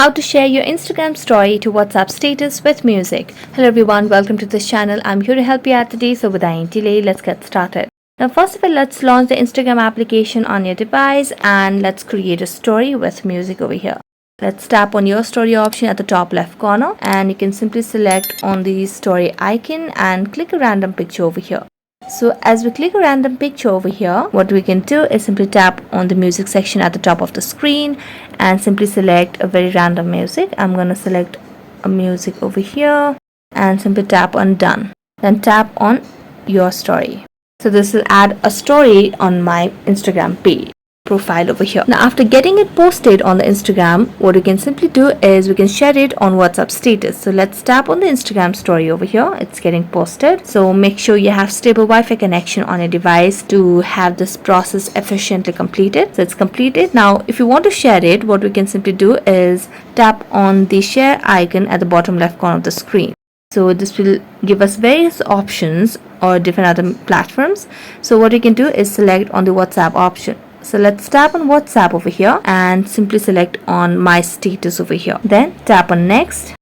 how to share your Instagram story to WhatsApp status with music. Hello everyone, welcome to this channel. I'm here to help you out today, so without any delay, let's get started. Now first of all, let's launch the Instagram application on your device and let's create a story with music over here. Let's tap on your story option at the top left corner and you can simply select on the story icon and click a random picture over here. So as we click a random picture over here, what we can do is simply tap on the music section at the top of the screen and simply select a very random music. I'm going to select a music over here and simply tap on done. Then tap on your story. So this will add a story on my Instagram page profile over here. Now after getting it posted on the Instagram, what we can simply do is we can share it on WhatsApp status. So let's tap on the Instagram story over here. It's getting posted. So make sure you have stable Wi-Fi connection on your device to have this process efficiently completed. So it's completed. Now if you want to share it, what we can simply do is tap on the share icon at the bottom left corner of the screen. So this will give us various options or different other platforms. So what we can do is select on the WhatsApp option. So let's tap on WhatsApp over here and simply select on my status over here. Then tap on next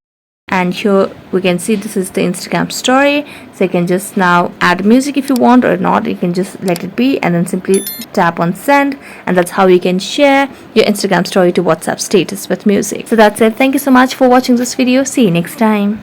and here we can see this is the Instagram story. So you can just now add music if you want or not. You can just let it be and then simply tap on send, and that's how you can share your Instagram story to WhatsApp status with music. So that's it. Thank you so much for watching this video. See you next time.